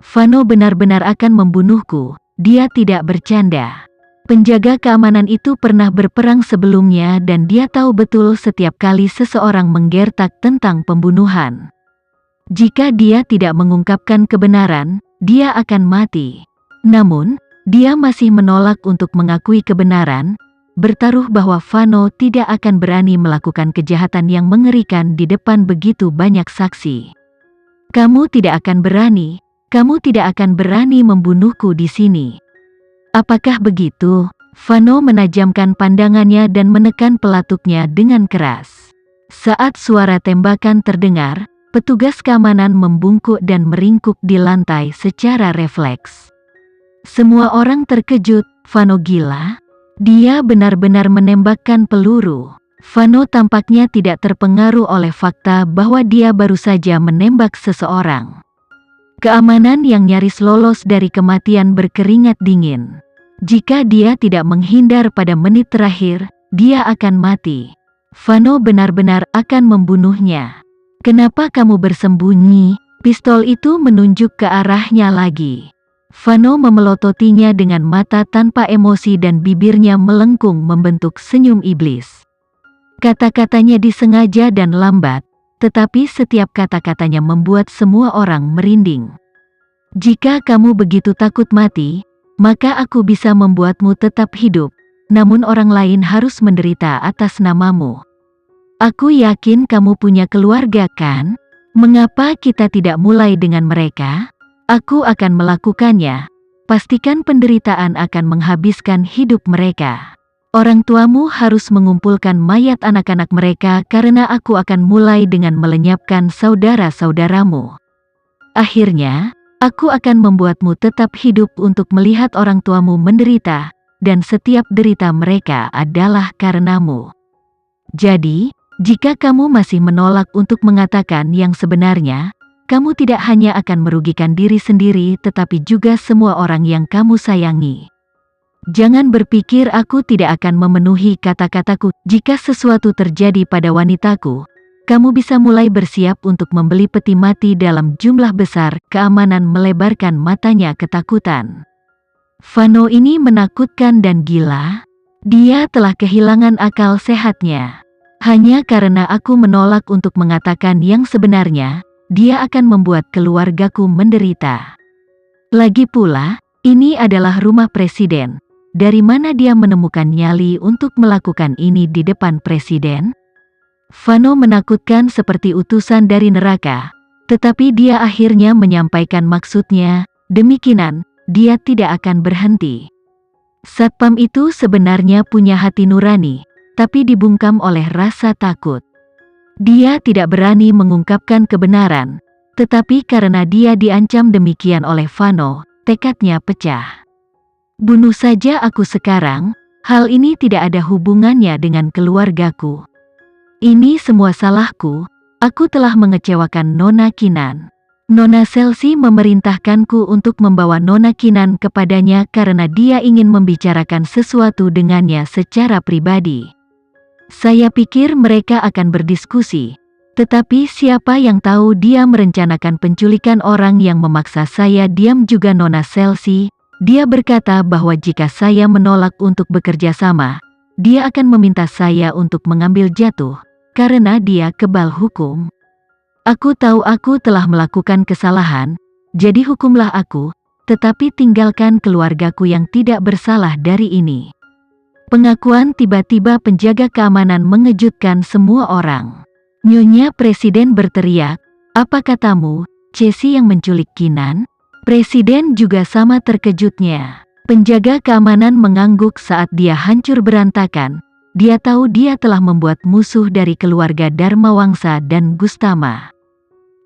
Vano benar-benar akan membunuhku, dia tidak bercanda. Penjaga keamanan itu pernah berperang sebelumnya dan dia tahu betul setiap kali seseorang menggertak tentang pembunuhan. Jika dia tidak mengungkapkan kebenaran, dia akan mati. Namun, dia masih menolak untuk mengakui kebenaran, bertaruh bahwa Vano tidak akan berani melakukan kejahatan yang mengerikan di depan begitu banyak saksi. Kamu tidak akan berani membunuhku di sini. Apakah begitu? Vano menajamkan pandangannya dan menekan pelatuknya dengan keras. Saat suara tembakan terdengar, petugas keamanan membungkuk dan meringkuk di lantai secara refleks. Semua orang terkejut, Vano gila? Dia benar-benar menembakkan peluru. Vano tampaknya tidak terpengaruh oleh fakta bahwa dia baru saja menembak seseorang. Keamanan yang nyaris lolos dari kematian berkeringat dingin. Jika dia tidak menghindar pada menit terakhir, dia akan mati. Vano benar-benar akan membunuhnya. Kenapa kamu bersembunyi? Pistol itu menunjuk ke arahnya lagi. Vano memelototinya dengan mata tanpa emosi dan bibirnya melengkung membentuk senyum iblis. Kata-katanya disengaja dan lambat, tetapi setiap kata-katanya membuat semua orang merinding. Jika kamu begitu takut mati, maka aku bisa membuatmu tetap hidup, namun orang lain harus menderita atas namamu. Aku yakin kamu punya keluarga kan? Mengapa kita tidak mulai dengan mereka? Aku akan melakukannya. Pastikan penderitaan akan menghabiskan hidup mereka. Orang tuamu harus mengumpulkan mayat anak-anak mereka karena aku akan mulai dengan melenyapkan saudara-saudaramu. Akhirnya, aku akan membuatmu tetap hidup untuk melihat orang tuamu menderita, dan setiap derita mereka adalah karenamu. Jadi, jika kamu masih menolak untuk mengatakan yang sebenarnya, kamu tidak hanya akan merugikan diri sendiri tetapi juga semua orang yang kamu sayangi. Jangan berpikir aku tidak akan memenuhi kata-kataku. Jika sesuatu terjadi pada wanitaku, kamu bisa mulai bersiap untuk membeli peti mati dalam jumlah besar. Keamanan melebarkan matanya ketakutan. Vano ini menakutkan dan gila. Dia telah kehilangan akal sehatnya. Hanya karena aku menolak untuk mengatakan yang sebenarnya, dia akan membuat keluargaku menderita. Lagi pula, ini adalah rumah presiden. Dari mana dia menemukan nyali untuk melakukan ini di depan presiden? Vano menakutkan seperti utusan dari neraka, tetapi dia akhirnya menyampaikan maksudnya. Demikian, dia tidak akan berhenti. Satpam itu sebenarnya punya hati nurani, tapi dibungkam oleh rasa takut. Dia tidak berani mengungkapkan kebenaran, tetapi karena dia diancam demikian oleh Vano, tekadnya pecah. Bunuh saja aku sekarang, hal ini tidak ada hubungannya dengan keluargaku. Ini semua salahku, aku telah mengecewakan Nona Kinan. Nona Selsi memerintahkanku untuk membawa Nona Kinan kepadanya karena dia ingin membicarakan sesuatu dengannya secara pribadi. Saya pikir mereka akan berdiskusi, tetapi siapa yang tahu dia merencanakan penculikan orang yang memaksa saya diam juga Nona Selsi. Dia berkata bahwa jika saya menolak untuk bekerja sama, dia akan meminta saya untuk mengambil jatuh, karena dia kebal hukum. Aku tahu aku telah melakukan kesalahan, jadi hukumlah aku, tetapi tinggalkan keluargaku yang tidak bersalah dari ini. Pengakuan tiba-tiba penjaga keamanan mengejutkan semua orang. Nyonya Presiden berteriak, "Apa katamu, Cesi yang menculik Kinan?" Presiden juga sama terkejutnya. Penjaga keamanan mengangguk saat dia hancur berantakan. Dia tahu dia telah membuat musuh dari keluarga Dharma Wangsa dan Gustama.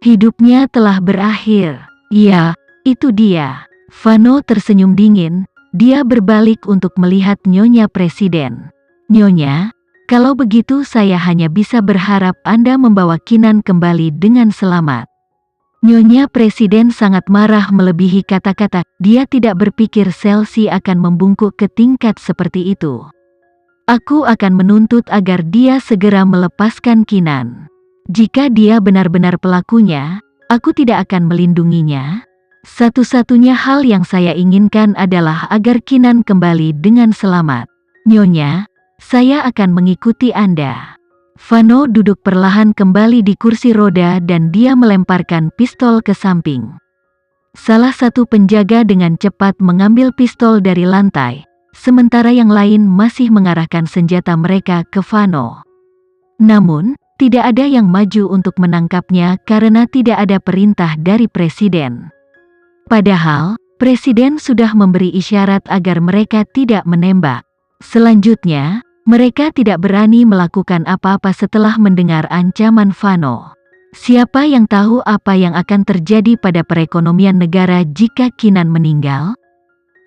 Hidupnya telah berakhir. Ya, itu dia. Vano tersenyum dingin. Dia berbalik untuk melihat Nyonya Presiden. Nyonya, kalau begitu saya hanya bisa berharap Anda membawa Kinan kembali dengan selamat. Nyonya Presiden sangat marah melebihi kata-kata. Dia tidak berpikir Selsi akan membungkuk ke tingkat seperti itu. Aku akan menuntut agar dia segera melepaskan Kinan. Jika dia benar-benar pelakunya, aku tidak akan melindunginya. Satu-satunya hal yang saya inginkan adalah agar Kinan kembali dengan selamat. Nyonya, saya akan mengikuti Anda. Vano duduk perlahan kembali di kursi roda dan dia melemparkan pistol ke samping. Salah satu penjaga dengan cepat mengambil pistol dari lantai, sementara yang lain masih mengarahkan senjata mereka ke Vano. Namun, tidak ada yang maju untuk menangkapnya karena tidak ada perintah dari presiden. Padahal, presiden sudah memberi isyarat agar mereka tidak menembak. Selanjutnya, mereka tidak berani melakukan apa-apa setelah mendengar ancaman Vano. Siapa yang tahu apa yang akan terjadi pada perekonomian negara jika Kinan meninggal?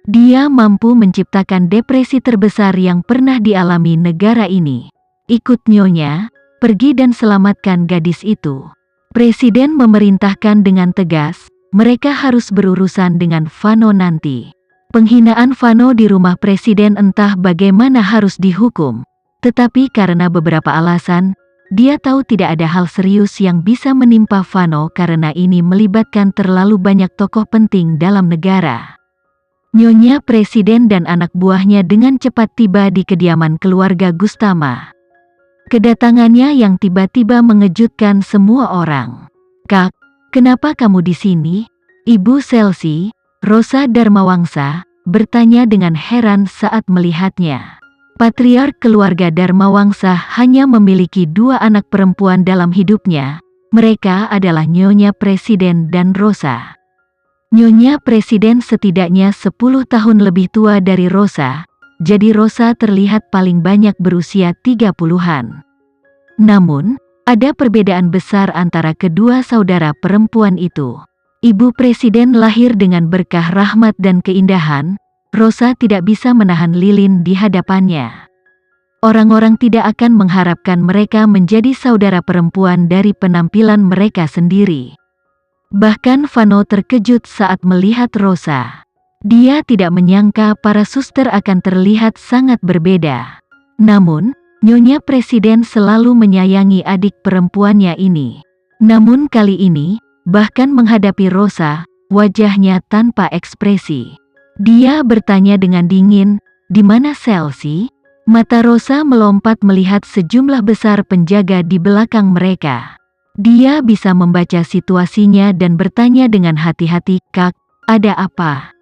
Dia mampu menciptakan depresi terbesar yang pernah dialami negara ini. Ikut nyonya, pergi dan selamatkan gadis itu. Presiden memerintahkan dengan tegas, mereka harus berurusan dengan Vano nanti. Penghinaan Vano di rumah presiden entah bagaimana harus dihukum. Tetapi karena beberapa alasan, dia tahu tidak ada hal serius yang bisa menimpa Vano karena ini melibatkan terlalu banyak tokoh penting dalam negara. Nyonya presiden dan anak buahnya dengan cepat tiba di kediaman keluarga Gustama. Kedatangannya yang tiba-tiba mengejutkan semua orang. "Kak, kenapa kamu di sini?" Ibu Selsi, Rosa Darmawangsa, bertanya dengan heran saat melihatnya. Patriark keluarga Darmawangsa hanya memiliki 2 anak perempuan dalam hidupnya. Mereka adalah Nyonya Presiden dan Rosa. Nyonya Presiden setidaknya 10 tahun lebih tua dari Rosa, jadi Rosa terlihat paling banyak berusia 30-an. Namun, ada perbedaan besar antara kedua saudara perempuan itu. Ibu Presiden lahir dengan berkah rahmat dan keindahan. Rosa tidak bisa menahan lilin di hadapannya. Orang-orang tidak akan mengharapkan mereka menjadi saudara perempuan dari penampilan mereka sendiri. Bahkan Vano terkejut saat melihat Rosa. Dia tidak menyangka para suster akan terlihat sangat berbeda. Namun, Nyonya Presiden selalu menyayangi adik perempuannya ini. Namun kali ini, bahkan menghadapi Rosa, wajahnya tanpa ekspresi. Dia bertanya dengan dingin, "Di mana Selsi?" Mata Rosa melompat melihat sejumlah besar penjaga di belakang mereka. Dia bisa membaca situasinya dan bertanya dengan hati-hati, "Kak, ada apa?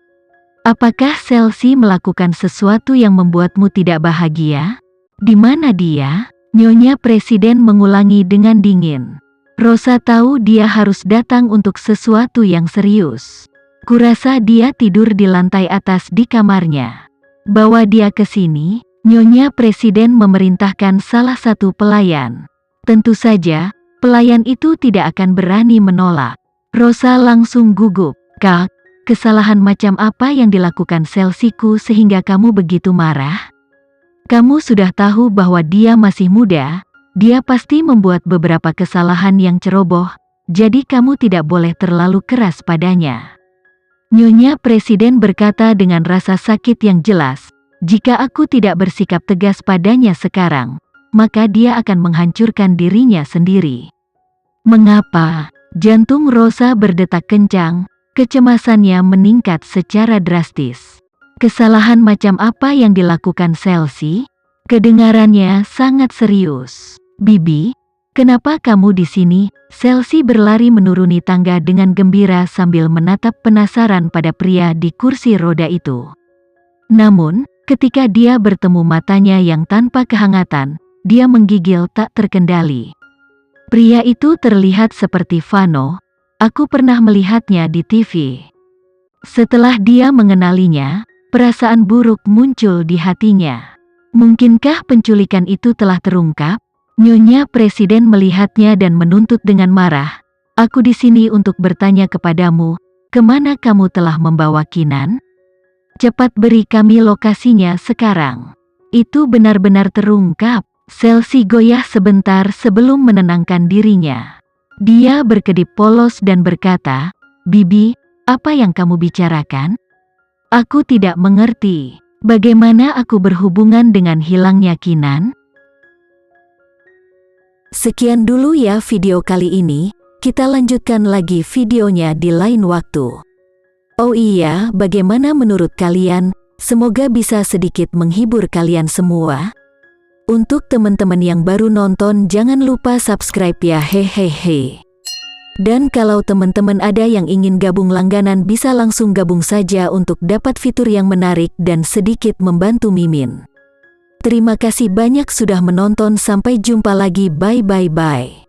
Apakah Selsi melakukan sesuatu yang membuatmu tidak bahagia? Di mana dia?" Nyonya Presiden mengulangi dengan dingin. Rosa tahu dia harus datang untuk sesuatu yang serius. "Kurasa dia tidur di lantai atas di kamarnya. Bawa dia ke sini." Nyonya Presiden memerintahkan salah satu pelayan. Tentu saja, pelayan itu tidak akan berani menolak. Rosa langsung gugup. "Kak, kesalahan macam apa yang dilakukan Selsiku sehingga kamu begitu marah? Kamu sudah tahu bahwa dia masih muda, dia pasti membuat beberapa kesalahan yang ceroboh, jadi kamu tidak boleh terlalu keras padanya." Nyonya Presiden berkata dengan rasa sakit yang jelas, "Jika aku tidak bersikap tegas padanya sekarang, maka dia akan menghancurkan dirinya sendiri." "Mengapa?" Jantung Rosa berdetak kencang, kecemasannya meningkat secara drastis. "Kesalahan macam apa yang dilakukan Selsi?" Kedengarannya sangat serius. "Bibi, kenapa kamu di sini?" Selsi berlari menuruni tangga dengan gembira sambil menatap penasaran pada pria di kursi roda itu. Namun, ketika dia bertemu matanya yang tanpa kehangatan, dia menggigil tak terkendali. Pria itu terlihat seperti Vano. Aku pernah melihatnya di TV. Setelah dia mengenalinya, perasaan buruk muncul di hatinya. Mungkinkah penculikan itu telah terungkap? Nyonya Presiden melihatnya dan menuntut dengan marah. "Aku di sini untuk bertanya kepadamu, kemana kamu telah membawa Kinan? Cepat beri kami lokasinya sekarang." Itu benar-benar terungkap. Selsi goyah sebentar sebelum menenangkan dirinya. Dia berkedip polos dan berkata, "Bibi, apa yang kamu bicarakan? Aku tidak mengerti. Bagaimana aku berhubungan dengan hilangnya Kinan?" Sekian dulu ya video kali ini, kita lanjutkan lagi videonya di lain waktu. Oh iya, bagaimana menurut kalian? Semoga bisa sedikit menghibur kalian semua. Untuk teman-teman yang baru nonton, jangan lupa subscribe ya, hehehe. Dan kalau teman-teman ada yang ingin gabung langganan, bisa langsung gabung saja untuk dapat fitur yang menarik dan sedikit membantu Mimin. Terima kasih banyak sudah menonton, sampai jumpa lagi, bye bye bye.